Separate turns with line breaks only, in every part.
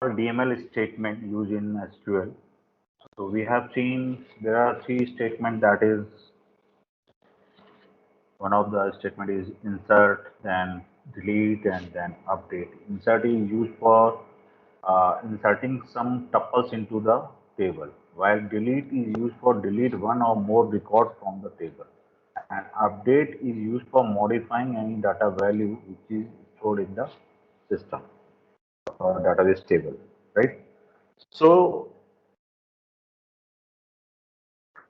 DML statement used in SQL. So we have seen there are three statements, that is, one of the statement is insert, then delete, and then update. Insert is used for inserting some tuples into the table, while delete is used for delete one or more records from the table, and update is used for modifying any data value which is stored in the system or database table, right? So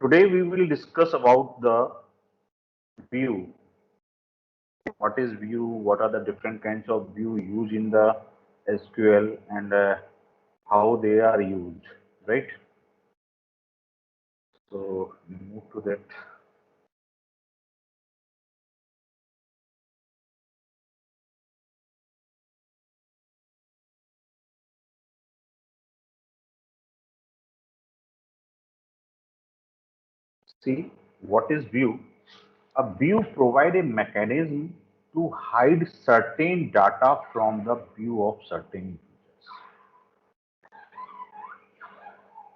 today we will discuss about the view. What is view? What are the different kinds of view used in the SQL, and how they are used, right? So we move to that. See, what is view? A view provides a mechanism to hide certain data from the view of certain users.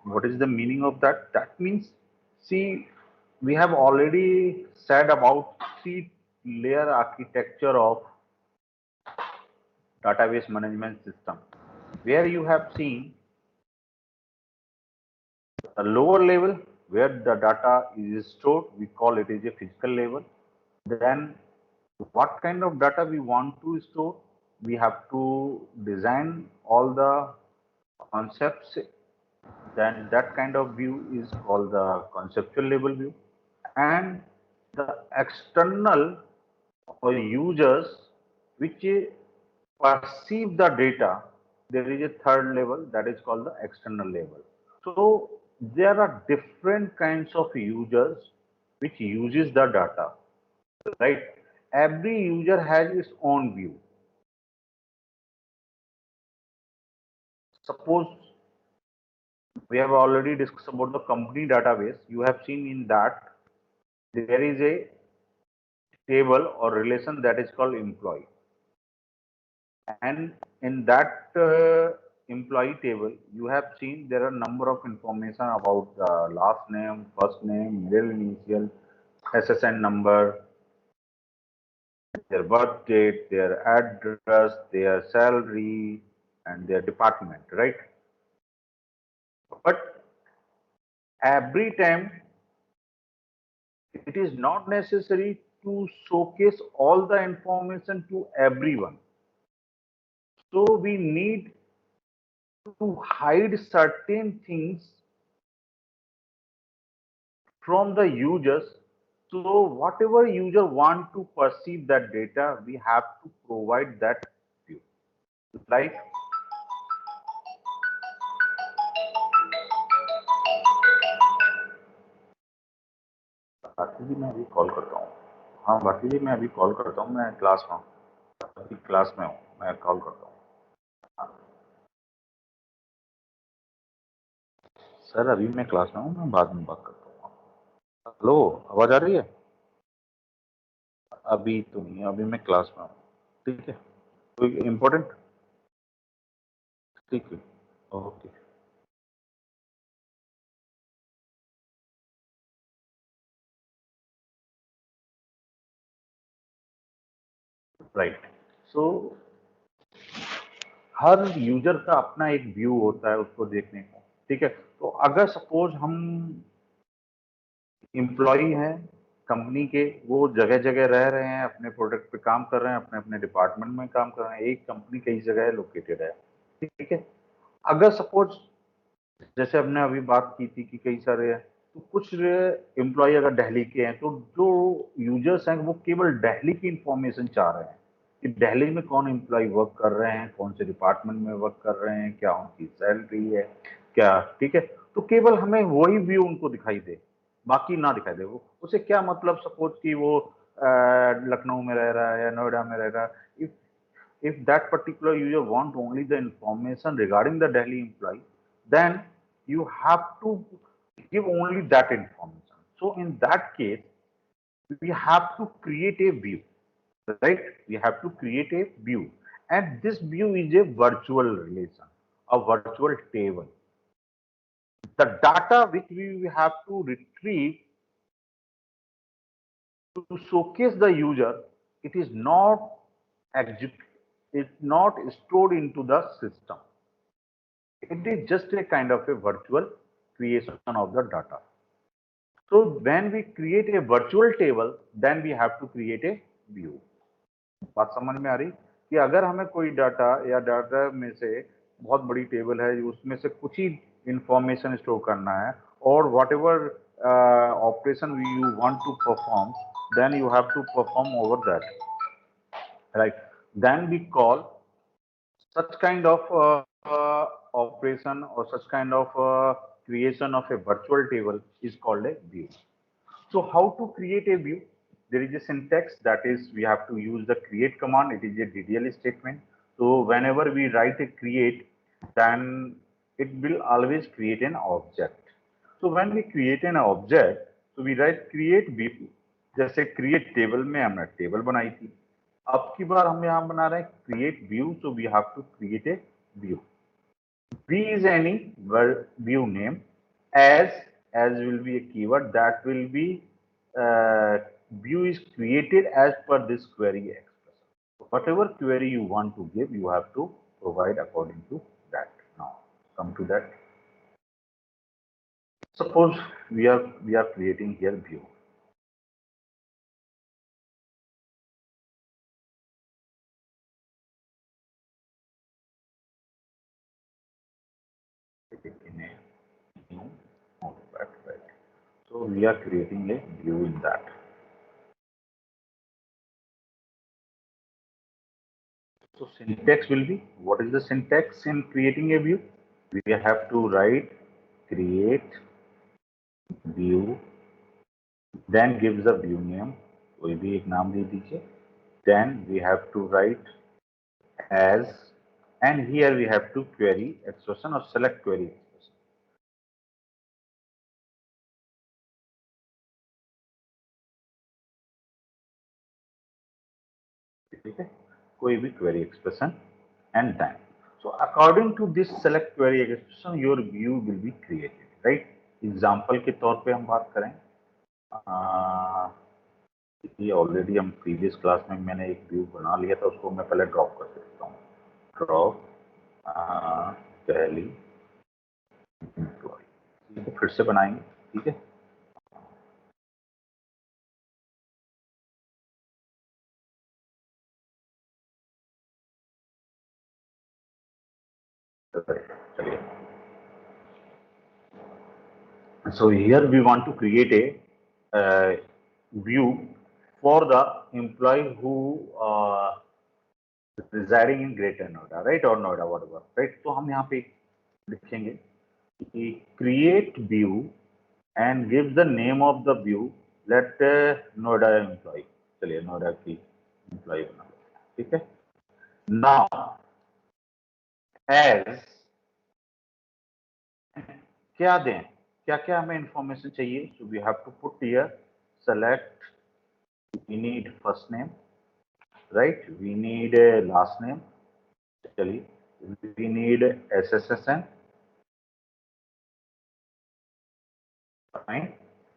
What is the meaning of that? That means, see, we have already said about three layer architecture of database management system, where you have seen the lower level where the data is stored, we call it as a physical level. Then what kind of data we want to store, we have to design all the concepts. Then that kind of view is called the conceptual level view. And the external or users which perceive the data, there is a third level that is called the external level. So there are different kinds of users which uses the data, right? Every user has its own view. Suppose we have already discussed about the company database. You have seen in that there is a table or relation that is called employee, and in that employee table you have seen there are number of information about the last name, first name, middle initial, SSN number, their birth date, their address, their salary, and their department, right? But every time it is not necessary to showcase all the information to everyone. So we need to hide certain things from the users. So whatever user want to perceive that data, we have to provide that view. Like, Bharti जी मैं अभी call करता हूँ. हाँ भारती जी मैं अभी call करता हूँ, मैं क्लास में हूँ, अभी क्लास में हूँ, मैं कॉल करता हूँ. हाँ. सर अभी मैं क्लास में हूँ, मैं बाद में बात करता हूँ. हेलो, आवाज आ रही है? अभी तो नहीं, अभी मैं क्लास में हूँ. ठीक है, कोई इम्पोर्टेंट? ठीक है, ओके. राइट. सो हर यूजर का अपना एक व्यू होता है उसको देखने का. ठीक है, तो अगर सपोज हम एम्प्लॉई हैं कंपनी के, वो जगह जगह रह रहे हैं, अपने प्रोडक्ट पे काम कर रहे हैं, अपने अपने डिपार्टमेंट में काम कर रहे हैं, एक कंपनी कई जगह लोकेटेड है. ठीक है, अगर सपोज जैसे हमने अभी बात की थी कि कई सारे हैं, तो कुछ एम्प्लॉय अगर दिल्ली के हैं, तो जो यूजर्स हैं वो केवल दिल्ली की इंफॉर्मेशन चाह रहे हैं कि दिल्ली में कौन एम्प्लॉय वर्क कर रहे हैं, कौन से डिपार्टमेंट में वर्क कर रहे हैं, क्या उनकी सैलरी है, क्या. ठीक है, तो केवल हमें वही व्यू उनको दिखाई दे, बाकी ना दिखाई दे. वो उसे क्या मतलब, सपोज कि वो लखनऊ में रह रहा है या नोएडा में रह रहा है. If that particular user want only the information regarding the Delhi employee, then you have to give only that information. So in that case, we have to create a view, right? We have to create a view, and this view is a virtual relation. a virtual table. The data which we have to retrieve to showcase the user, it is not stored into the system. It is just a kind of a virtual creation of the data. So when we create a virtual table, then we have to create a view. बात समझ में आ रही कि अगर हमें कोई data या data में से बहुत बड़ी टेबल है, उसमें से कुछ ही इंफॉर्मेशन स्टोर करना है, और whatever operation you want to perform, then you have to perform over that, right? Then we call such kind of operation or such kind of creation of a virtual table is called a view. So how to create a view? There is a syntax, that is we have to use the create command. It is a DDL statement. So whenever we write a create, then it will always create an object. So when we create an object, so we write create view. जैसे create table में हमने table बनाई थी, अब की बार हम यहाँ बना रहे हैं create view. So we have to create a view. V is any view name. As will be a keyword that will be view is created as per this query expression. Whatever query you want to give, you have to provide according to that. Now come to that. Suppose we are creating here view. In a new notepad, right? So we are creating a view in that. So syntax will be, what is the syntax in creating a view? We have to write create view, then gives the view name, कोई भी एक नाम दे दीजिए. Then we have to write as, and here we have to query expression or select query expression. ठीक है, कोई भी query expression and then. So according to this select query expression, your view will be created, right? Example के तौर पे हम बात करें, ये ऑलरेडी हम प्रीवियस क्लास में मैंने एक व्यू बना लिया था, उसको मैं पहले ड्रॉप कर देता हूँ. ड्रॉप पहली एम्प्लॉय, फिर से बनाएंगे. ठीक है, चलिए. So here we want to create a view for the employee who residing in Greater Noida, right, or Noida, whatever, right? तो हम यहाँ पे लिखेंगे कि create view and gives the name of the view, let Noida employee. चलिए नोएडा की employee बना लेते हैं. ठीक है. Now as क्या दें, क्या क्या हमें इंफॉर्मेशन चाहिए? So we have to put here select, we need first name, right? We need a last name. चलिए, we need SSN, fine.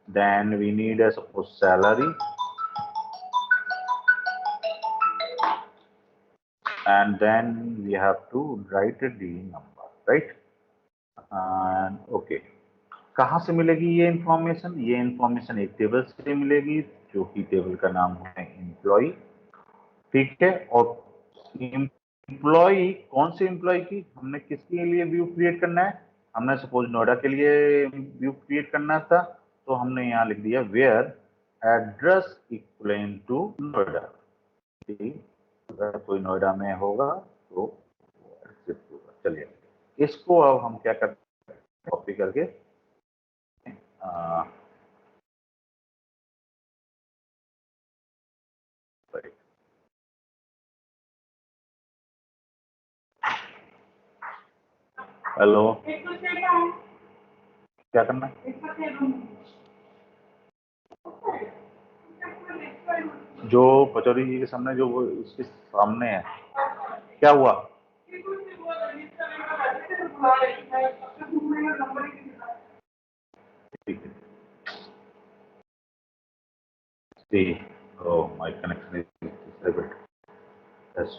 Then we need a suppose salary, and then we have to write a D number, right? And okay, कहाँ से मिलेगी ये information? ये information एक table से मिलेगी, जो कि टेबल का नाम है एम्प्लॉय. ठीक है, और एम्प्लॉय कौन से एम्प्लॉय की, हमने किसके लिए व्यू क्रिएट करना है? हमने सपोज नोएडा के लिए व्यू क्रिएट करना था, तो हमने यहाँ लिख दिया where address equal to Noida. अगर कोई नोएडा में होगा तो एक्सेप्ट होगा. चलिए, इसको अब हम क्या करते हैं, कॉपी करके हेलो, क्या करना है? जो पचौरी जी के सामने, जो इसके सामने है, क्या हुआ? ठीक है। See, oh, my connection is disabled. Yes.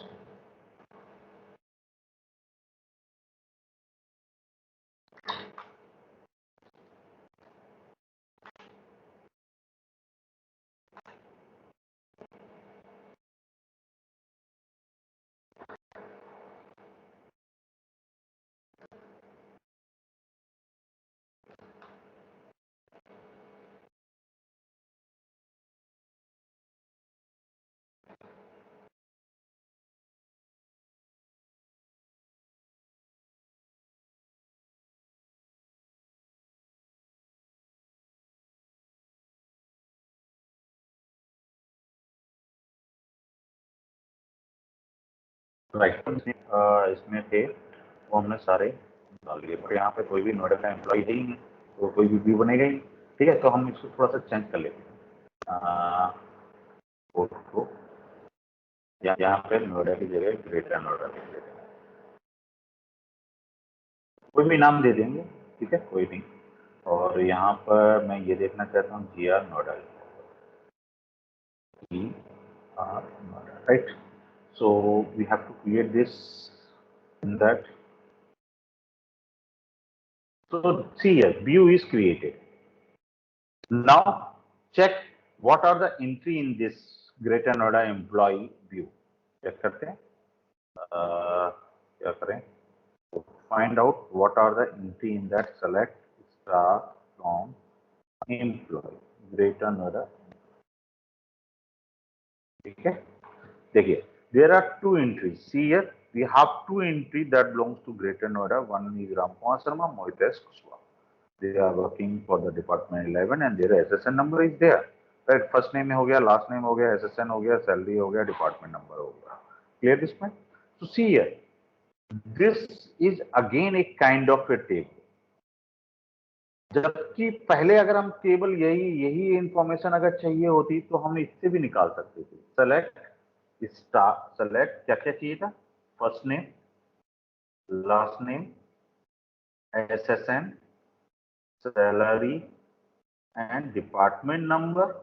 Right, इसमें थे वो हमने सारे डाल दिए, पर यहाँ पे कोई भी नोएडा का एम्प्लॉय है ही नहीं, तो कोई भी व्यू बनेगा ही नहीं। ठीक है, तो हम इसको थोड़ा सा चेंज कर लेते हैं। फोटो यहाँ पे नोएडा की जगह ग्रेटर नोएडा लिख देते हैं, कोई भी नाम दे देंगे। ठीक है, कोई नहीं। और यहाँ पर मैं ये देखना चाहता हूँ GR Noida, GR Noida, right. So we have to create this in that. So see here, view is created. Now check what are the entry in this Greater Noida employee view. check करते हैं, क्या करें, तो find out what are the entry in that, select start from employee Greater Noida. ठीक है, देखिए there are two entries. See here, we have two entry that belongs to Greater Noida. One is Ram Kumar Sharma, Moitesh Kushwaha. They are working for the department 11 and their SSN number is there. Right, first name हो गया, last name हो गया, SSN हो गया, salary हो गया, department number हो गया. Clear this point? So see here, this is again a kind of a table. जबकि पहले अगर हम टेबल यही इंफॉर्मेशन अगर चाहिए होती तो हम इससे भी निकाल सकते थे। सेलेक्ट स्टार, सेलेक्ट क्या क्या चाहिए था, first name, last name, SSN, salary and department number,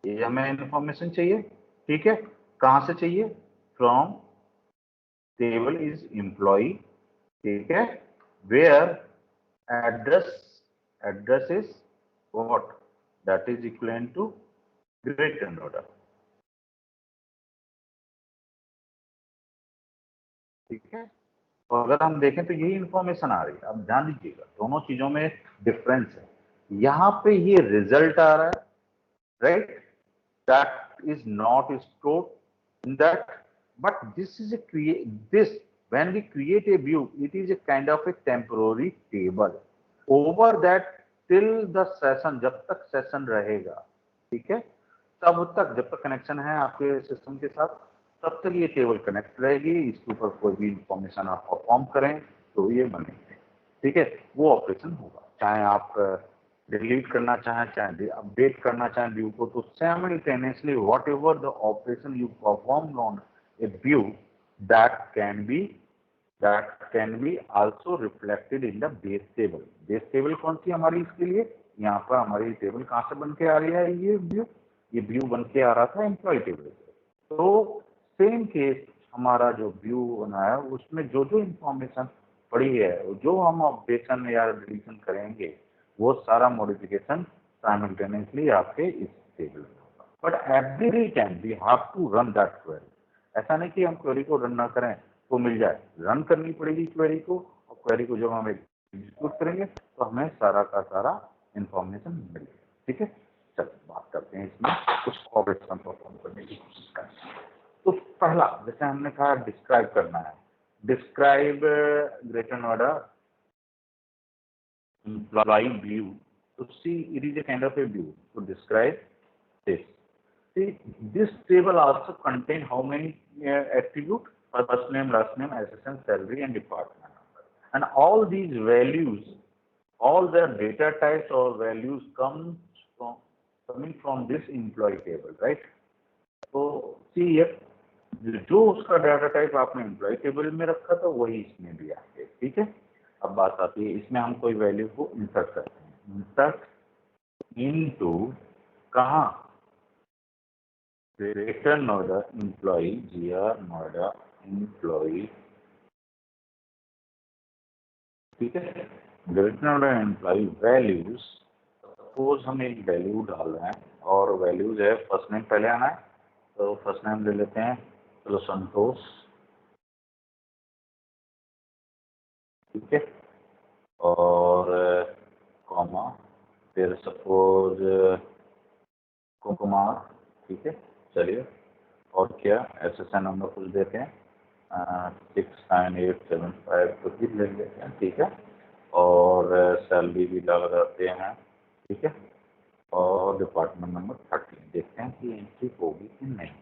ये हमें इंफॉर्मेशन चाहिए। ठीक है, कहां से चाहिए, फ्रॉम टेबल इज एम्प्लॉय। ठीक है, where address is what, that is equal to greater Noida. ठीक है, और अगर हम देखें तो यही इंफॉर्मेशन आ रही है। अब ध्यान दीजिएगा, दोनों चीजों में डिफरेंस है। यहाँ पे ये रिजल्ट आ रहा है, right, that is not stored in that, but this is a this when we create a view, it is a kind of a temporary table over that till the session, जब तक session रहेगा। ठीक है, तब तक जब तक connection है आपके सिस्टम के साथ, तब तक ये टेबल कनेक्ट रहेगी। इसके ऊपर कोई भी इंफॉर्मेशन आप परफॉर्म करें तो ये बनेंगे। ठीक है, वो ऑपरेशन होगा, चाहे आप डिलीट करना चाहें, चाहे अपडेट करना चाहें व्यू को, तो simultaneously whatever the operation you performed on a view, that can be also reflected in the base table. base table कौन सी हमारी इसके लिए, यहाँ पर हमारी टेबल कहाँ से बन के आ रही है, ये व्यू बन के आ रहा था एम्प्लॉय टेबल से। तो सेम केस हमारा जो व्यू बना है उसमें जो जो इंफॉर्मेशन पड़ी है, जो हम अपडेशन या डिलीशन करेंगे, वो सारा मॉडिफिकेशन साइमल्टेनियसली आपके इस टेबल में होगा। But every time we have to run that query. ऐसा नहीं कि हम क्वेरी को रन ना करें तो मिल जाए, रन करनी पड़ेगी क्वेरी को, और क्वेरी को जब हम एग्जीक्यूट करेंगे तो हमें सारा का सारा इंफॉर्मेशन मिलेगा। ठीक है, चलिए बात करते हैं इसमें कुछ ऑपरेशन परफॉर्म करने की कोशिश करते हैं। तो पहला, जैसे हमने कहा डिस्क्राइब करना है, describe greater Noida employee view. So see, it is a kind of a view to describe this. See, this table also contain how many attributes: first name, last name, SSN, salary, and department number. And all these values, all the data types or values coming from this employee table, right? So see here, जो उसका data type आपने employ table में रखा था वही इसमें भी आएगा। ठीक है, अब बात आती है इसमें हम कोई वैल्यू को इंसर्ट करते हैं, इंसर्ट इनटू कहाँ, greater Noida employ, GR Noida employ, ठीक है। Greater Noida employ values, suppose हम एक वैल्यू डाल रहे हैं और वैल्यूज है फर्स्ट नेम पहले आना है, तो फर्स्ट नेम ले लेते हैं, चलो संतोष, ठीक है, और कॉमा, फिर सपोज कुमार, ठीक है, चलिए, और क्या SSN नंबर कुछ देते हैं 69875 कुछ भी ले लेते हैं, ठीक है, और सैलरी भी लगाते हैं, ठीक है, और डिपार्टमेंट नंबर 13, देखते हैं कि एंट्री होगी कि नहीं।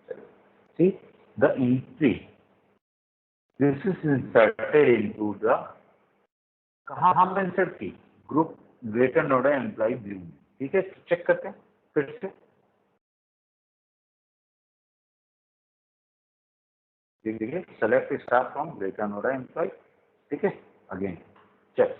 चलिए, see the entry this is inserted into the, कहाँ हमने इंसर्ट की, group greater Noida employ view में, ठीक है, चेक करते हैं फिर से, देखिए select staff from greater Noida employ, ठीक है, again check,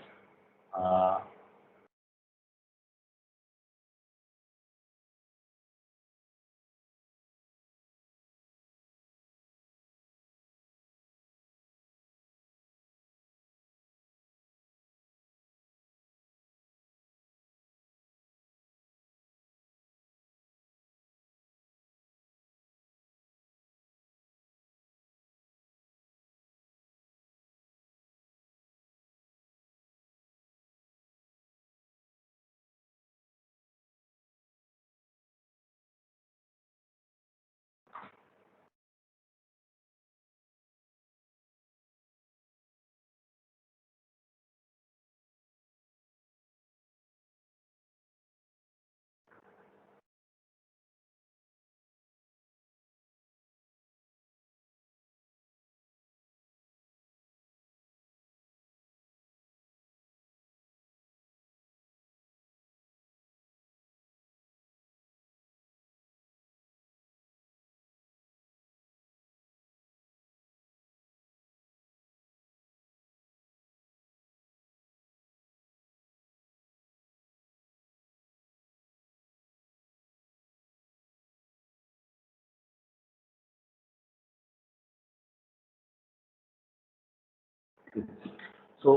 so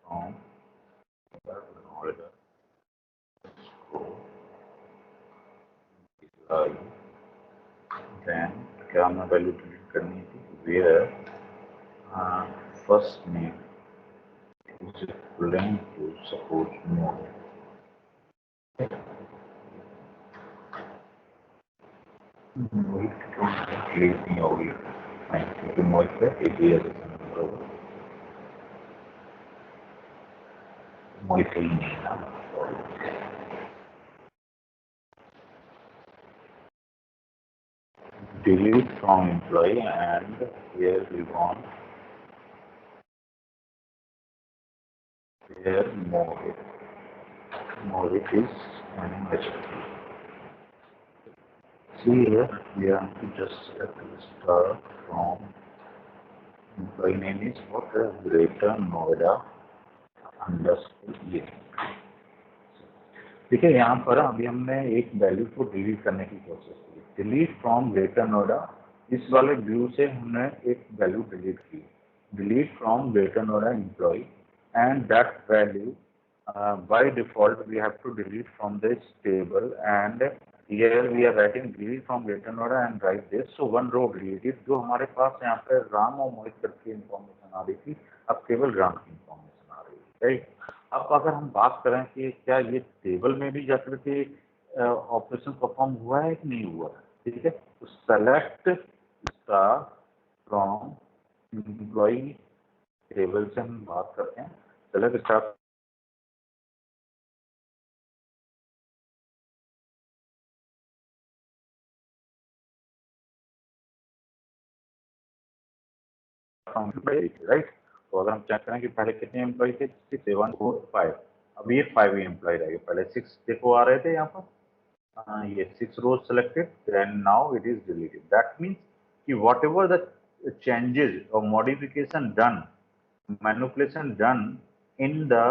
from Noida को then क्या हमें वैल्यू डिलीट करनी थी, where first name is equivalent to support mode, Mohit क्यों डिलीट नहीं होगी, नहीं क्योंकि मोहित पे एक ही नंबर होगा, मोहित ही नहीं है ना, delete from employee and here we want where Mohit is an HP. See here we have to just select the star from employee name is what, Greater Noida underscore ये, ठीक है। यहाँ पर अभी हमने एक वैल्यू को डिलीट करने की कोशिश की, डिलीट फ्रॉम ग्रेटर नोएडा, इस वाले व्यू से हमने एक वैल्यू डिलीट की, delete from greater Noida employ and that value by default we have to delete from this table and here we are writing delete from Greater Noida and write this, so one row deleted, जो हमारे पास यहाँ पे राम और मोहित करके information आ रही थी, अब केवल राम की इंफॉर्मेशन आ रही है, राइट। अब अगर हम बात करें कि क्या ये टेबल में भी जाकर के ऑपरेशन परफॉर्म हुआ है कि नहीं हुआ है, ठीक है, तो select star from employ table से हम बात करते हैं। चलो स्टार्ट। राइट, तो अगर हम चेक करें कि पहले कितने एम्प्लॉय थे, 6, 7, 4, 5, अब ये 5 ही एम्प्लॉय रह गए। पहले 6 देखो आ रहे थे यहाँ पर, ये 6 rows selected, and now it is deleted. That means कि whatever the changes or modification done, manipulation done in the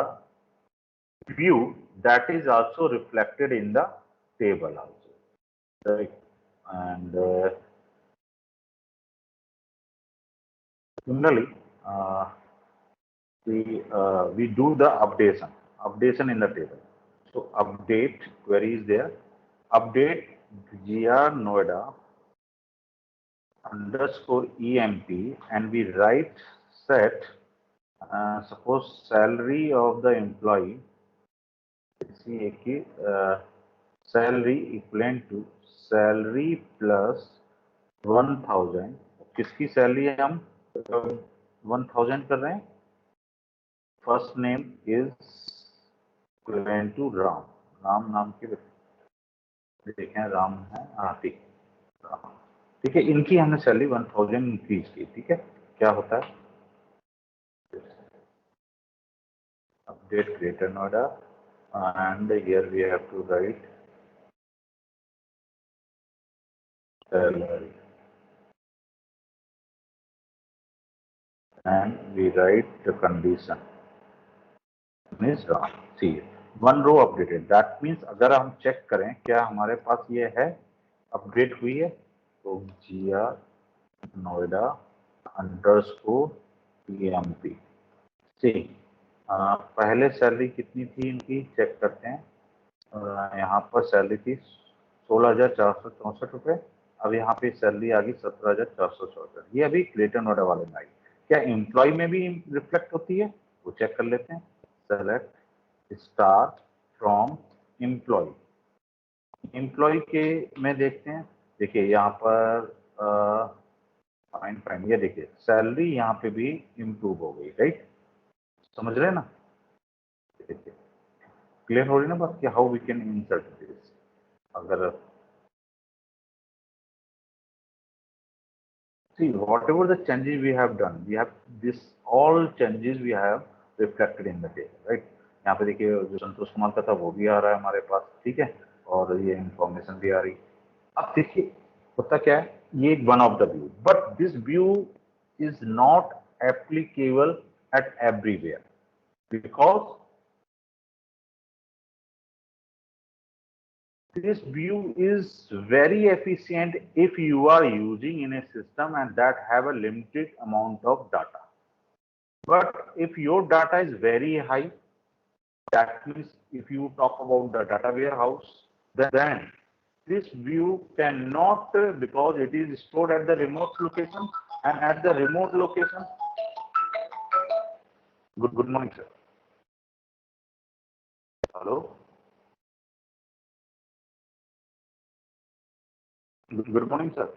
view, that is also reflected in the table also, right? And similarly, we do the updation in the table. So update query is there. Update GR Noida underscore EMP, and we write set suppose salary of the employee, salary equivalent to salary plus 1000। किसकी salary है, हम 1000 कर रहे हैं। First name is equivalent to Ram, Ram नाम के देखें, राम है, हाँ ठीक, ठीक है। इनकी हमने सैलरी 1000 इंक्रीज की, ठीक है। क्या होता है, update Greater Noida, and here we have to write salary, and we write the condition is wrong। See, one row updated, that means अगर हम चेक करें क्या हमारे पास ये है, अपडेट हुई है, तो GR Noida underscore PMP। सी, पहले सैलरी कितनी थी इनकी, चेक करते हैं। यहाँ पर सैलरी थी 16,464 रुपये, अब यहाँ पे सैलरी आ गई 17,464। ये अभी ग्रेटर नोएडा वाले में आई। क्या एम्प्लॉय में भी रिफ्लेक्ट होती है, वो चेक कर लेते हैं। Select star from employ, employ के में देखते हैं। देखिए यहाँ पर फाइन फाइन, ये देखिए सैलरी यहाँ पे भी इम्प्रूव हो गई, राइट, समझ रहे हैं ना। देखिए क्लियर हो रही ना बात कि how we can insert this. अगर see whatever the changes we have done, we have this all changes we have reflected in the table, right। यहाँ पे देखिए जो संतोष कुमार का था वो भी आ रहा है हमारे पास, ठीक है, और ये इंफॉर्मेशन भी आ रही। अब देखिए होता क्या है, ये one of the view, but this view is not applicable eight everywhere, because this view is very efficient if you are using in a system and that have a limited amount of data. But if your data is very high, that means if you talk about the data warehouse, then this view cannot, because it is stored at the remote location, and at the remote location, good morning sir, hello, good morning sir।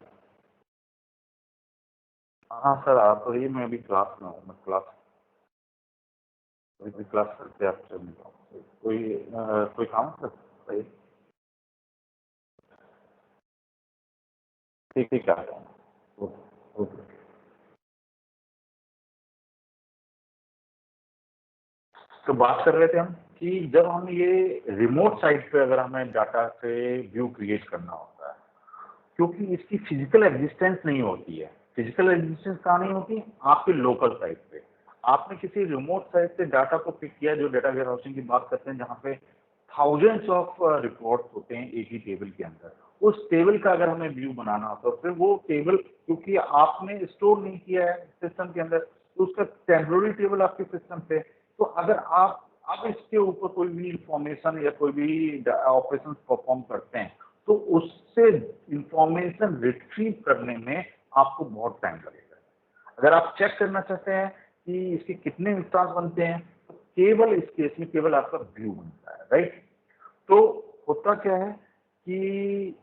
हाँ sir आप रही, मैं अभी class में हूँ, मैं class करके आपसे मिलता हूँ। कोई काम है सर, ठीक ठीक आ रहा हूँ, ओके। तो बात कर रहे थे हम कि जब हम ये रिमोट साइट पे अगर हमें डाटा से व्यू क्रिएट करना होता है, क्योंकि इसकी फिजिकल एग्जिस्टेंस नहीं होती है। फिजिकल एग्जिस्टेंस कहाँ नहीं होती, आपके लोकल साइट पे। आपने किसी रिमोट साइट से डाटा को पिक किया, जो डेटा वेयर हाउसिंग की बात करते हैं, जहाँ पे थाउजेंड्स ऑफ रिकॉर्ड्स होते हैं एक ही टेबल के अंदर, उस टेबल का अगर हमें व्यू बनाना होता है, फिर वो टेबल क्योंकि आपने स्टोर नहीं किया है सिस्टम के अंदर, तो उसका टेम्पोररी टेबल आपके सिस्टम पे, तो अगर आप इसके ऊपर कोई भी इंफॉर्मेशन या कोई भी ऑपरेशन परफॉर्म करते हैं, तो उससे इंफॉर्मेशन रिट्रीव करने में आपको बहुत टाइम लगेगा। अगर आप चेक करना चाहते हैं कि इसके कितने इंस्टांस बनते हैं, तो केवल इस केस में केवल आपका व्यू बनता है, राइट। तो होता क्या है कि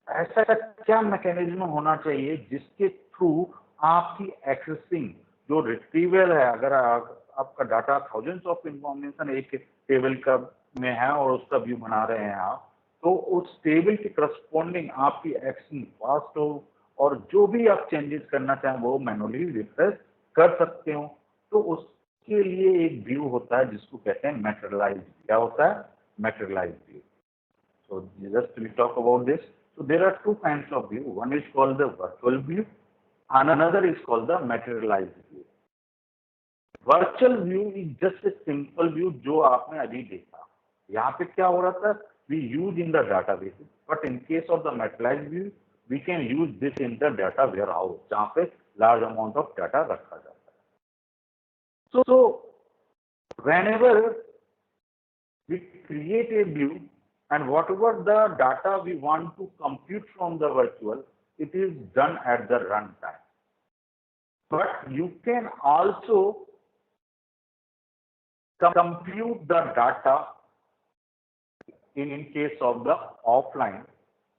ऐसा क्या मैकेनिज्म होना चाहिए जिसके थ्रू आपकी एक्सेसिंग जो रिट्रीवल है, अगर आपका डाटा थाउजेंड्स ऑफ इंफॉर्मेशन एक टेबल का में है और उसका व्यू बना रहे हैं आप, तो उस टेबल के करस्पॉन्डिंग आपकी एक्शन फास्ट हो और जो भी आप चेंजेस करना चाहें वो मैनुअली रिफ्रेश कर सकते हो। तो उसके लिए एक व्यू होता है जिसको कहते हैं मैटेरियलाइज। क्या होता है? मैटेरियलाइज view. So just we talk about this. So there are two kinds of view. One is called the virtual view, another is called the materialized view. Virtual view is just a simple view जो आपने अभी देखा। यहाँ पे क्या हो रहा था? We use in the database, but in case of the materialized view, we can use this in the data warehouse, जहाँ पे large amount of data रखा जाता है। So whenever we create a view and whatever the data we want to compute from the virtual, it is done at the runtime. But you can also compute the data in case of the offline,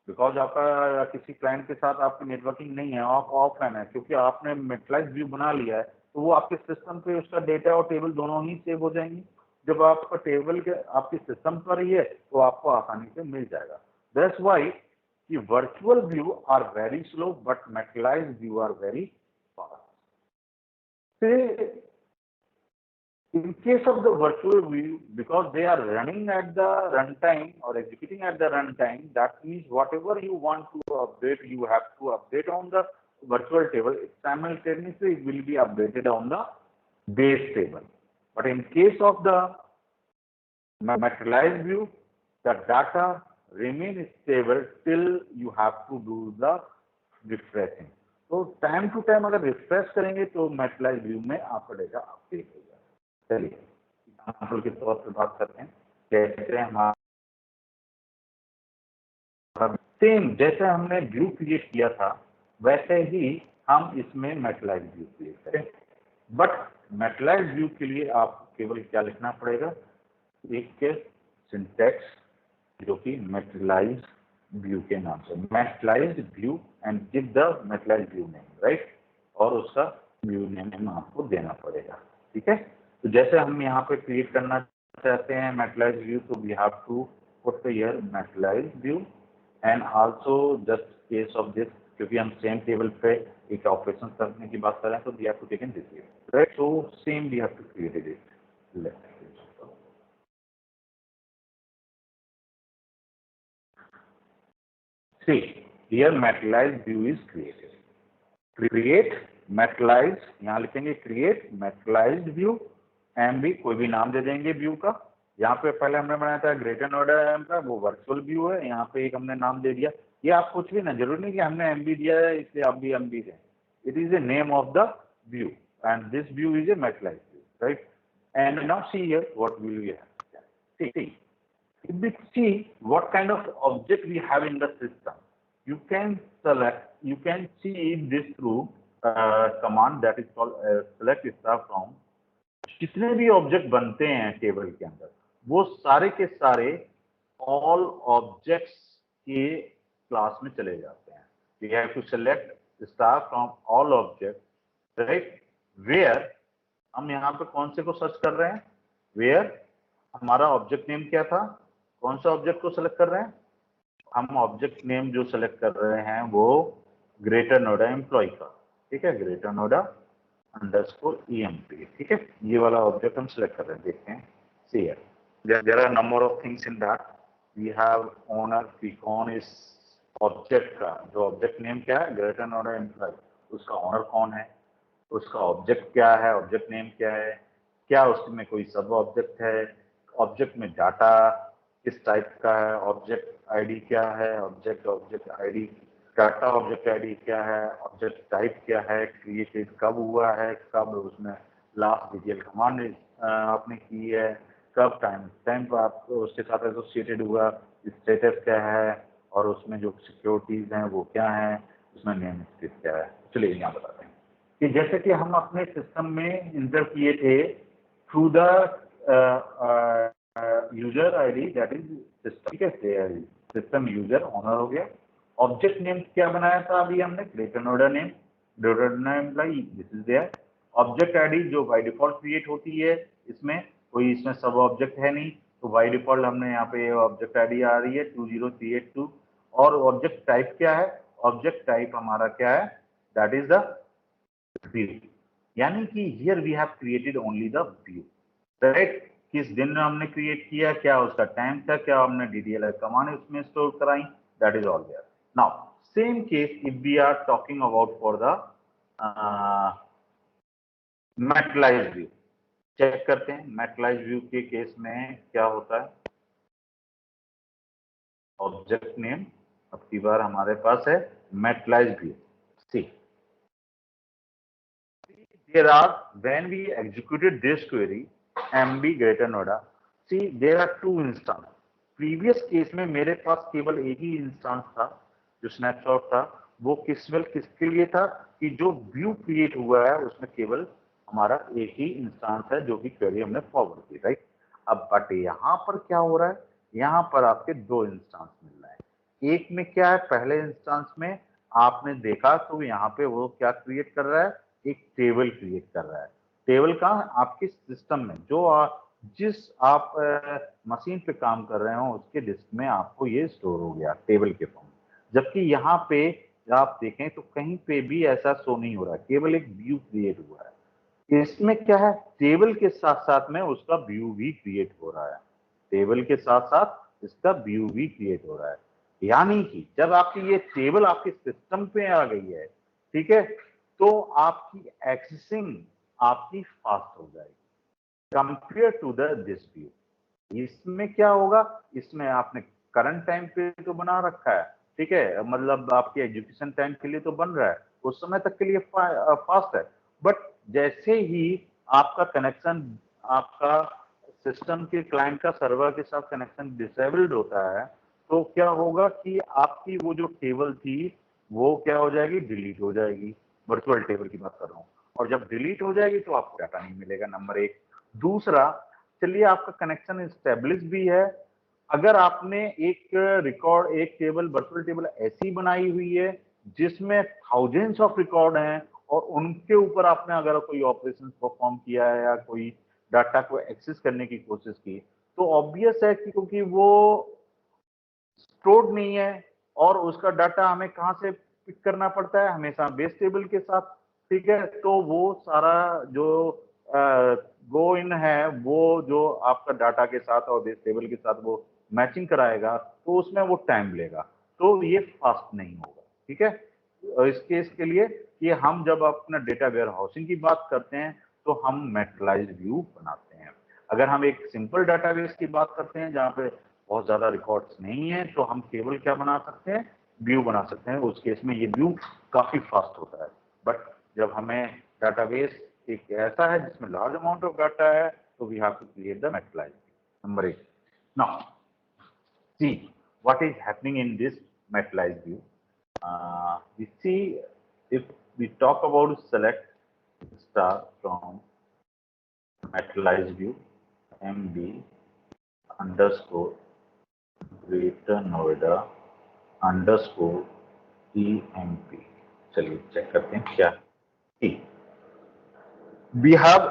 because आपका किसी client के साथ आपकी networking नहीं है, आप offline है, क्योंकि आपने मैटेरियलाइज व्यू बना लिया है, तो वो आपके सिस्टम पे उसका डेटा और टेबल दोनों ही सेव हो जाएंगी। जब आपका टेबल के आपके सिस्टम पर ही है तो आपको आसानी से मिल जाएगा। दैट्स व्हाई कि virtual view are very slow but materialized view are very fast. In case of the virtual view, because they are running at the runtime or executing at the runtime, that means whatever you want to update, you have to update on the virtual table. Simultaneously, it will be updated on the base table. But in case of the materialized view, the data remains stable till you have to do the refreshing. तो time to time अगर refresh करेंगे तो मैटेरियलाइज्ड view में आपका data update हो जाएगा। चलिए example के तौर पर बात करते हैं। जैसे हमारा सेम जैसे हमने व्यू क्रिएट किया था वैसे ही हम इसमें मैटेरियलाइज्ड व्यू क्रिएट करें। बट मैटेरियलाइज्ड व्यू के लिए आपको केवल क्या लिखना पड़ेगा? एक सिंटैक्स जो कि मैटेरियलाइज्ड व्यू के नाम से, materialized view and give the materialized view name, right, और उसका व्यू नेम आपको देना पड़ेगा। ठीक है, तो जैसे हम यहाँ पे क्रिएट करना चाहते हैं मैटेरियलाइज्ड व्यू, तो we have to put here materialized view and also just case of this, क्योंकि हम सेम टेबल पे एक ऑपरेशन करने की बात कर रहे हैं, तो we have to take in this view, right. So same we have to create it. Let's see here materialized view is created. Create materialized, यहाँ लिखेंगे create materialized view, MV कोई भी नाम दे देंगे व्यू का। यहाँ पे पहले हमने बनाया था ग्रेटर नोएडा का, वो वर्चुअल व्यू है, यहाँ पे एक हमने नाम दे दिया। ये आप कुछ भी ना, जरूरी नहीं कि हमने MV दिया है इसलिए आप भी MV दें। It is a name of the view and this view is a materialized view, right? And now see here what will we have. See, if we see what kind of object we have in the system, you can see this through command that is called select star from। जितने भी object बनते हैं table के अंदर वो सारे के सारे ऑल ऑब्जेक्ट्स के क्लास में चले जाते हैं। We have to select star from all object, right. Where हम यहाँ पे कौन से को सर्च कर रहे हैं? वेयर हमारा ऑब्जेक्ट नेम क्या था? कौन सा ऑब्जेक्ट को सेलेक्ट कर रहे हैं? हम ऑब्जेक्ट नेम जो सेलेक्ट कर रहे हैं वो ग्रेटर नोएडा एम्प्लॉय का, ठीक है, ग्रेटर नोएडा अंडरस्कोर EMP, ठीक है, ये वाला ऑब्जेक्ट हम सेलेक्ट कर रहे हैं। देखते हैं, see here there are number of things in that. We have owner, की कौन इस ऑब्जेक्ट का, जो ऑब्जेक्ट नेम क्या है, ग्रेटर नोएडा एम्प्लॉय, उसका ओनर कौन है, उसका ऑब्जेक्ट क्या है, ऑब्जेक्ट नेम क्या है, क्या उसमें कोई सब ऑब्जेक्ट है, ऑब्जेक्ट में डाटा किस टाइप का है, ऑब्जेक्ट आईडी क्या है, object ID, data object ID क्या है, ऑब्जेक्ट टाइप क्या है, क्रिएटेड कब हुआ है, कब उसमें लास्ट डिटेल कमांड आपने की है, कब टाइम आप उसके साथ एसोसिएटेड हुआ, स्टेटस क्या है, और उसमें जो सिक्योरिटीज हैं वो क्या है, उसमें नेम स्पेस क्या है। चलिए यहाँ बताते हैं कि जैसे कि हम अपने सिस्टम में इंटर किए थे through the user ID, that is system, ठीक है, सिस्टम यूजर ओनर हो गया। ऑब्जेक्ट नेम क्या बनाया था अभी हमने? Greater Noida name, employee, this is there. Object ID जो बाय डिफॉल्ट क्रिएट होती है, इसमें कोई इसमें सब ऑब्जेक्ट है नहीं, तो बाय डिफॉल्ट हमने यहाँ पे ऑब्जेक्ट आईडी आ रही है 20382। और ऑब्जेक्ट टाइप क्या है? ऑब्जेक्ट टाइप हमारा क्या है? That is the view. यानी कि here we have created only the view, right? किस दिन में हमने क्रिएट किया, क्या उसका टाइम था, क्या हमने डीडीएल कमांड उसमें स्टोर कराई, that is all there. Now same case if we are talking about for the materialized view, check करते हैं मैटलाइज व्यू के केस में क्या होता है। ऑब्जेक्ट नेम अब की बार हमारे पास है materialized view. See there are, when we executed this query mb greater noida, see there are two instance। Previous case में मेरे पास केवल एक ही इंस्टेंस था, जो स्नैपशॉट था वो किसके लिए था कि जो व्यू क्रिएट हुआ है उसमें केवल हमारा एक ही इंस्टेंस है जो कि क्वेरी हमने फॉरवर्ड की, राइट? अब बट यहाँ पर क्या हो रहा है, यहाँ पर आपके दो इंस्टेंस मिल रहा है। एक में क्या है, पहले इंस्टेंस में आपने देखा तो यहाँ पे वो क्या क्रिएट कर रहा है, एक टेबल क्रिएट कर रहा है। टेबल कहाँ? आपके सिस्टम में जो जिस आप मशीन पे काम कर रहे हो उसके डिस्क में आपको ये स्टोर हो गया टेबल के फॉर्म में। जबकि यहाँ पे आप देखें तो कहीं पे भी ऐसा शो नहीं हो रहा है, केवल एक व्यू क्रिएट हुआ है। इसमें क्या है, टेबल के साथ साथ में उसका व्यू भी क्रिएट हो रहा है, टेबल के साथ साथ इसका व्यू भी क्रिएट हो रहा है। यानी कि जब आपकी ये टेबल आपके सिस्टम पे आ गई है, ठीक है, तो आपकी एक्सेसिंग आपकी फास्ट हो जाएगी compare to the this view. इसमें क्या होगा, इसमें आपने करंट टाइम पे तो बना रखा है, ठीक है, मतलब आपके एजुकेशन टाइम के लिए तो बन रहा है, उस समय तक के लिए फास्ट है। बट जैसे ही आपका कनेक्शन, आपका सिस्टम के क्लाइंट का सर्वर के साथ कनेक्शन डिसेबल्ड होता है, तो क्या होगा कि आपकी वो जो टेबल थी वो क्या हो जाएगी, डिलीट हो जाएगी। वर्चुअल टेबल की बात कर रहा हूँ। और जब डिलीट हो जाएगी तो आपको डाटा नहीं मिलेगा, नंबर एक। दूसरा, चलिए आपका कनेक्शन स्टेब्लिश भी है, अगर आपने एक रिकॉर्ड, एक टेबल, वर्चुअल टेबल ऐसी बनाई हुई है जिसमें थाउजेंड्स ऑफ रिकॉर्ड हैं और उनके ऊपर आपने अगर कोई ऑपरेशन परफॉर्म किया है या कोई डाटा को एक्सेस करने की कोशिश की, तो ऑब्वियस है कि क्योंकि वो स्टोर्ड नहीं है और उसका डाटा हमें कहाँ से पिक करना पड़ता है, हमेशा बेस टेबल के साथ, ठीक है। तो वो सारा जो गो इन है वो जो आपका डाटा के साथ और बेस टेबल के साथ वो मैचिंग कराएगा, तो उसमें वो टाइम लेगा, तो ये फास्ट नहीं होगा, ठीक है। इस केस के लिए कि हम जब अपना डेटा वेयर हाउसिंग की बात करते हैं तो हम मैटलाइज्ड व्यू बनाते हैं। अगर हम एक सिंपल डाटाबेस की बात करते हैं जहाँ पे बहुत ज्यादा रिकॉर्ड्स नहीं है, तो हम केवल क्या बना सकते हैं, व्यू बना सकते हैं। उस केस में ये व्यू काफी फास्ट होता है। बट जब हमें डाटाबेस एक ऐसा है जिसमें लार्ज अमाउंट ऑफ डाटा है, तो we have to create the materialized view, number एक। Now see what is happening in this metallized view. We see, if we talk about select star from metallized view mb underscore greater noida underscore emp, चलिए check करते हैं क्या है। we have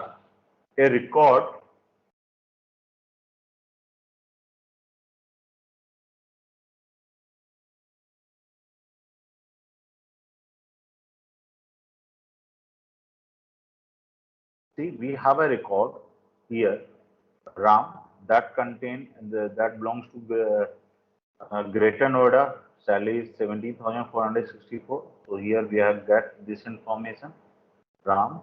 a record, see we have a record here ram that contain that belongs to the Greater Noida, salary is 17,464. So here we have got this information. Ram,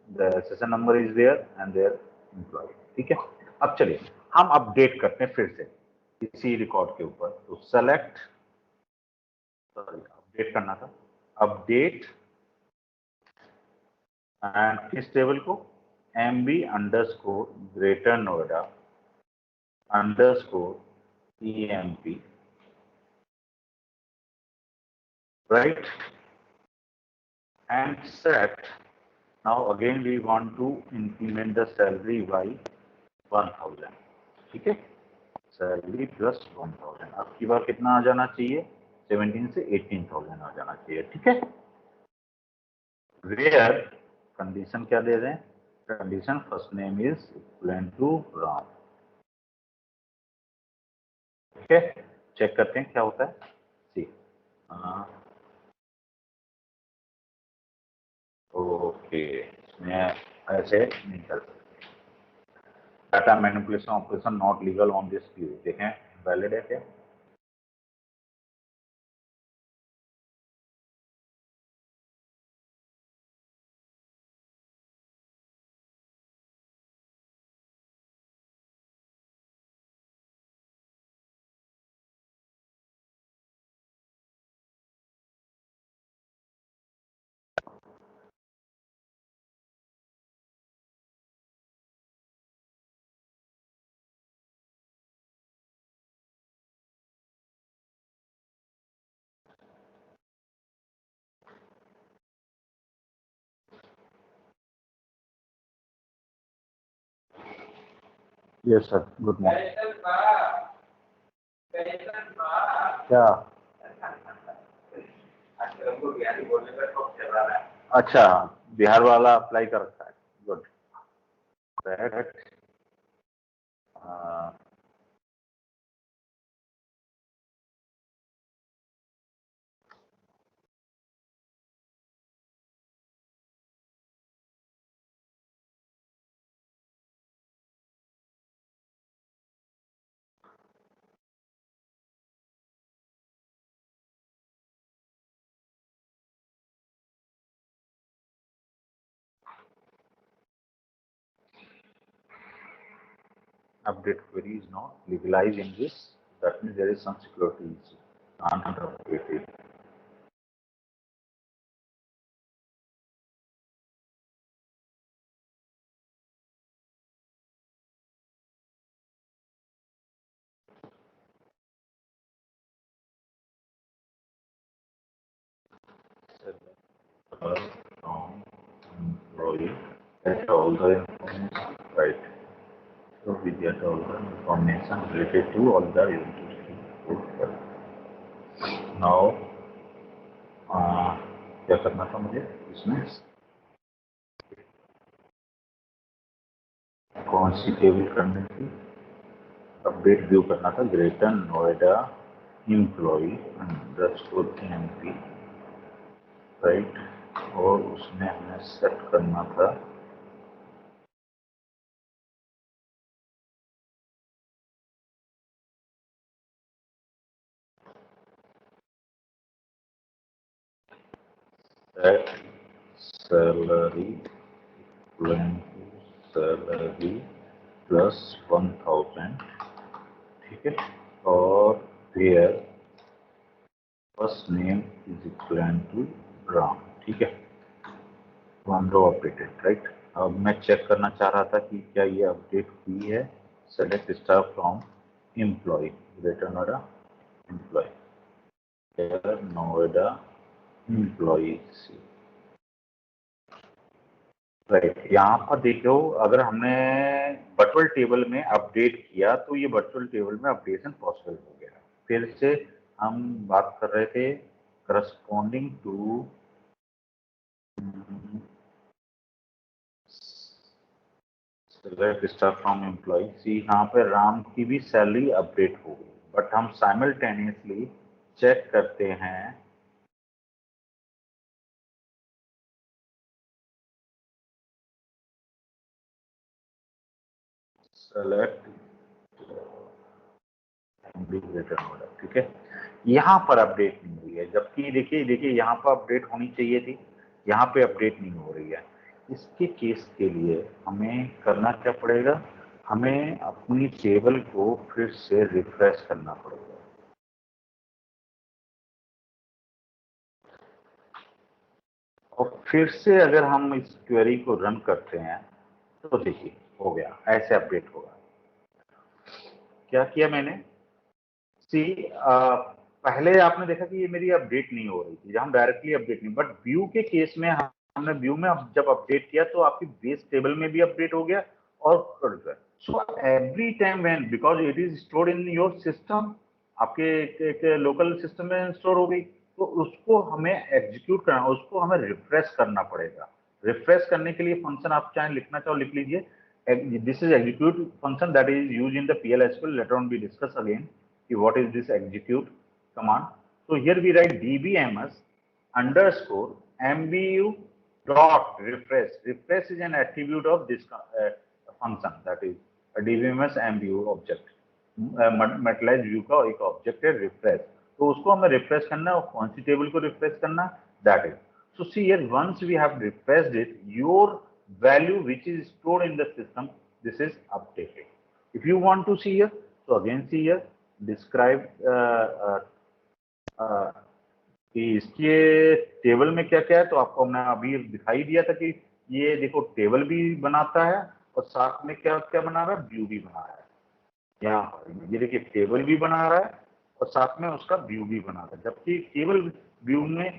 the session number is there and their employee. ठीक है। अब चलिए हम update करते हैं फिर से इसी रिकॉर्ड के ऊपर। तो सेलेक्ट, सॉरी अपडेट करना था, अपडेट एंड किस टेबल को, MB underscore greater Noida underscore EMP, right? And set, now again we want to increment the salary by 1000, ठीक है। सैलरी प्लस 1000, अब की बार कितना आ जाना चाहिए, 17 से 18,000 आ जाना चाहिए, ठीक है। वेयर कंडीशन क्या दे रहे हैं, condition first name is equal to Ram. ठीक है, चेक करते हैं क्या होता है। सी ओके, इसमें ऐसे नहीं कर सकते। Data manipulation operation not legal on this view, देखें वैलिड है क्या। Yes sir, good morning. क्या, अच्छा, बिहार वाला अप्लाई कर रखा है, good. Update query is not legalized in this, that means there is some security issue. Can't update it. From employee, get all the information, right? So we get all the information related to all the units. Now क्या करना था मुझे इसमें, कौन सी table करनी थी, update view करना था, greater Noida employee underscore MP, right. और उसमें हमें सेट करना था सेट सैलरी सैलरी प्लस 1000, ठीक है। और where first name is equal to Ram, ठीक है। तो अपडेटेड, राइट। अब मैं चेक करना चाह रहा था कि क्या ये अपडेट हुई है। Select star from employ, greater Noida employ, greater Noida employ, right. यहाँ पर देखो, अगर हमने वर्चुअल टेबल में अपडेट किया तो ये वर्चुअल टेबल में अपडेशन पॉसिबल हो गया। फिर से हम बात कर रहे थे corresponding to select star from employ. See यहाँ पे राम की भी सैलरी अपडेट हो गई, बट हम साइमल्टेनियसली चेक करते हैं सेलेक्ट, ठीक है। यहाँ पर अपडेट नहीं हुई है, जबकि देखिए देखिए यहाँ पर अपडेट होनी चाहिए थी, यहाँ पे अपडेट नहीं हो रही है। इसके केस के लिए हमें करना क्या पड़ेगा, हमें अपनी टेबल को फिर से रिफ्रेश करना पड़ेगा। और फिर से अगर हम इस क्वेरी को रन करते हैं तो देखिए हो गया, ऐसे अपडेट होगा। क्या किया मैंने, सी पहले आपने देखा कि ये मेरी अपडेट नहीं हो रही थी, जहां डायरेक्टली अपडेट नहीं, बट व्यू के केस में हमने व्यू में जब अपडेट किया तो आपकी बेस टेबल में भी अपडेट हो गया और so every time when, because it is stored in your system, आपके एक लोकल सिस्टम में स्टोर हो गई, तो उसको हमें एग्जीक्यूट करना, उसको हमें रिफ्रेश करना पड़ेगा। रिफ्रेश करने के लिए फंक्शन आप चाहे लिखना चाहो लिख लीजिए। This is execute function that is use in the PL/SQL, later on we discuss again कि what is this execute command. So here we write dbms underscore mbu dot refresh. Refresh is an attribute of this function, that is a dbms mbu object. Metallise view का एक object है refresh, तो उसको हमें refresh करना है और कौन सी टेबल को रिफ्रेश करना, that is so see here once we have refreshed it your value which is stored in the system, this is updated. If you want to see here, so again see here describe कि इसके table में क्या क्या है, तो आपको हमने अभी दिखाई दिया था कि ये देखो टेबल भी बनाता है और साथ में क्या क्या बना रहा है, व्यू भी बना रहा है। यहाँ ये देखिए टेबल भी बना रहा है और साथ में उसका व्यू भी बना रहा है, जबकि केवल व्यू में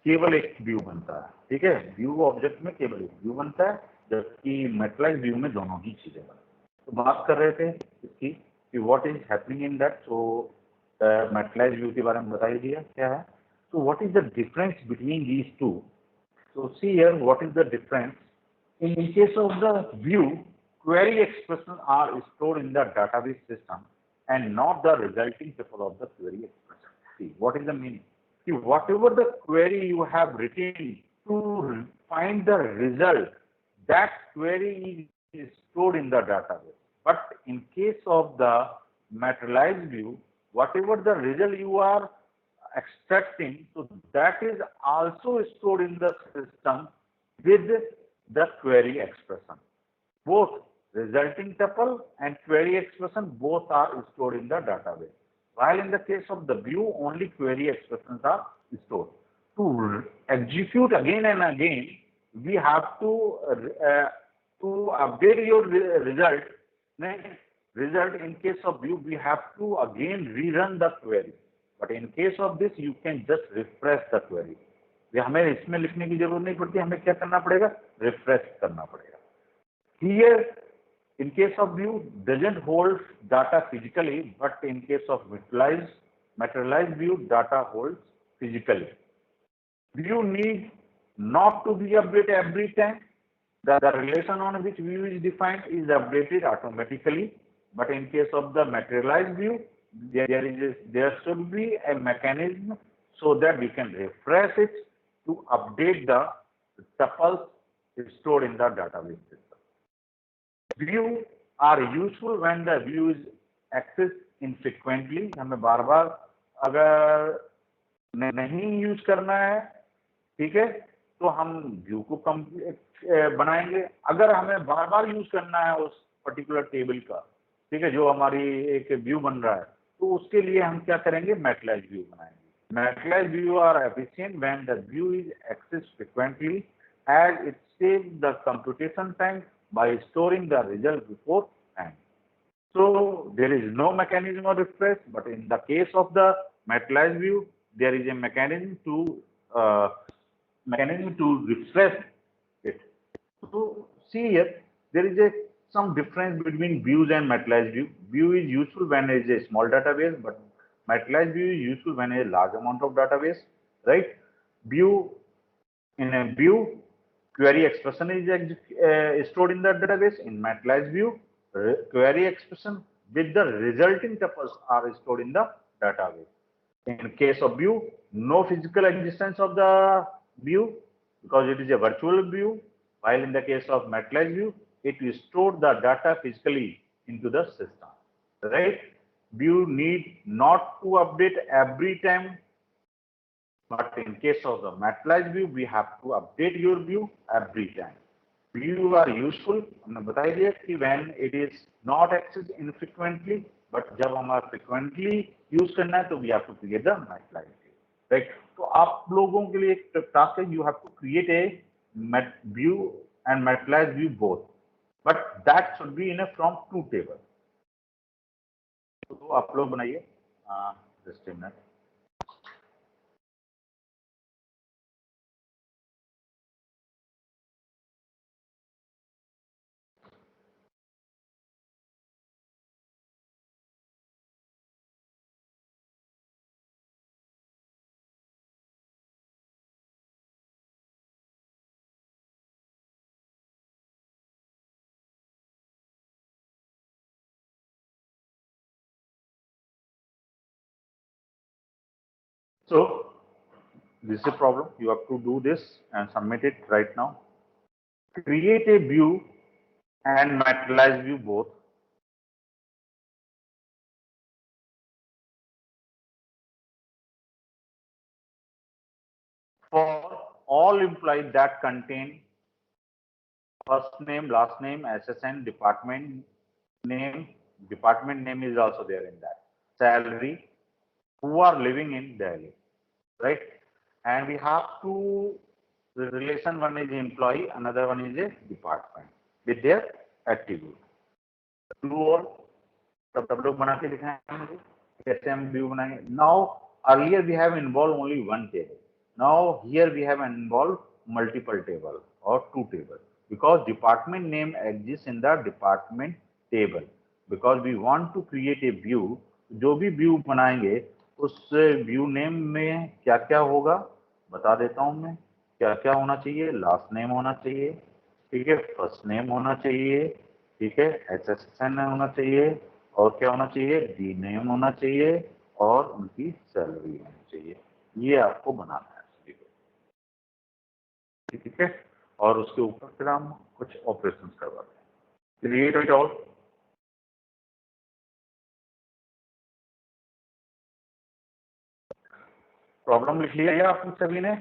केवल एक व्यू बनता है, ठीक है, व्यू ऑब्जेक्ट में केवल एक व्यू बनता है, जबकि मेटलाइज व्यू में दोनों ही चीजें बनती हैं। तो बात कर रहे थे इसकी कि what is happening in that, so metallise view के बारे में बताइए दिया क्या है। So what is the difference between these two? So see here what is the difference. In case of the view, query expressions are stored in the database system and not the resulting tuple of the query expression. See what is the meaning? See, whatever the query you have written to find the result, that query is stored in the database. But in case of the materialized view, whatever the result you are extracting, so that is also stored in the system with the query expression. Both resulting tuple and query expression both are stored in the database. While in the case of the view, only query expressions are stored. To execute again and again, we have to update your result. Result in case of view, we have to again rerun the query. But in case of this, you can just refresh the query. ये हमें इसमें लिखने की जरूरत नहीं पड़ती, हमें क्या करना पड़ेगा, रिफ्रेश करना पड़ेगा। Here, in case of view, doesn't hold data physically, but in case of materialized view, data holds physically. View need not to be updated every time. The relation on which view is defined is updated automatically. But in case of the materialized view, there should be a mechanism so that we can refresh it to update the tuples stored in the database system. View are useful when the view is accessed infrequently. हमें बार बार अगर नहीं use करना है, ठीक है, तो हम view को कम बनाएंगे। अगर हमें बार बार यूज करना है उस पर्टिकुलर टेबल का, ठीक है, जो हमारी एक व्यू बन रहा है, तो उसके लिए हम क्या करेंगे, मेटलाइज व्यू बनाएंगे। Materialize view are efficient when the view is accessed frequently as it saves the computation time by storing the result beforehand. So there is no mechanism of refresh, but in the case of the materialized view, there is a mechanism to refresh it. So see here, there is some difference between views and materialized view. View is useful when it is a small database, but materialized view is useful when a large amount of database, right? In a view, query expression is stored in the database. In materialized view, query expression with the resulting tuples are stored in the database. In case of view, no physical existence of the view because it is a virtual view, while in the case of materialized view, it will store the data physically into the system, right? View need not to update every time, but in case of the materialized view, we have to update your view every time. View are useful, हमने बताई दिया कि when it is not accessed infrequently, but जब हमारा frequently use करना है, तो we have to create the materialized view, right? तो आप लोगों के लिए एक task है, you have to create a view and materialized view both, but that should be in a from two tables. तो आप लोग बनाइए, just a minute. So this is a problem. You have to do this and submit it right now. Create a view and materialize view both. For all employees that contain first name, last name, SSN, department name is also there in that. Salary, who are living in Delhi, right? And we have to, the relation one is employee, another one is a department with their attribute. True or सब लोग बना के दिखाएंगे कैसे हम view बनाएंगे. Now earlier we have involved only one table. Now here we have involved multiple table or two table because department name exists in the department table. Because we want to create a view, जो भी view बनाएंगे उस view name में क्या क्या होगा बता देता हूं मैं. क्या क्या होना चाहिए. लास्ट नेम होना चाहिए, ठीक है, फर्स्ट नेम होना चाहिए, ठीक है, एसएसएन होना चाहिए, और क्या होना चाहिए, डी नेम होना चाहिए, और उनकी सैलरी होनी चाहिए. ये आपको बनाना है सभी को, ठीक है. और उसके ऊपर फिर हम कुछ ऑपरेशन करवाते हैं. Create it all. प्रॉब्लम लिख लिया है आप सभी ने.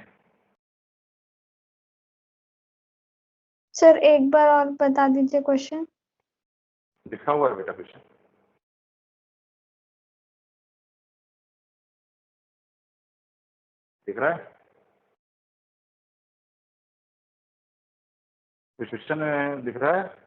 सर एक बार और बता दीजिए क्वेश्चन.
लिखा हुआ है बेटा क्वेश्चन. दिख रहा है क्वेश्चन दिख रहा है.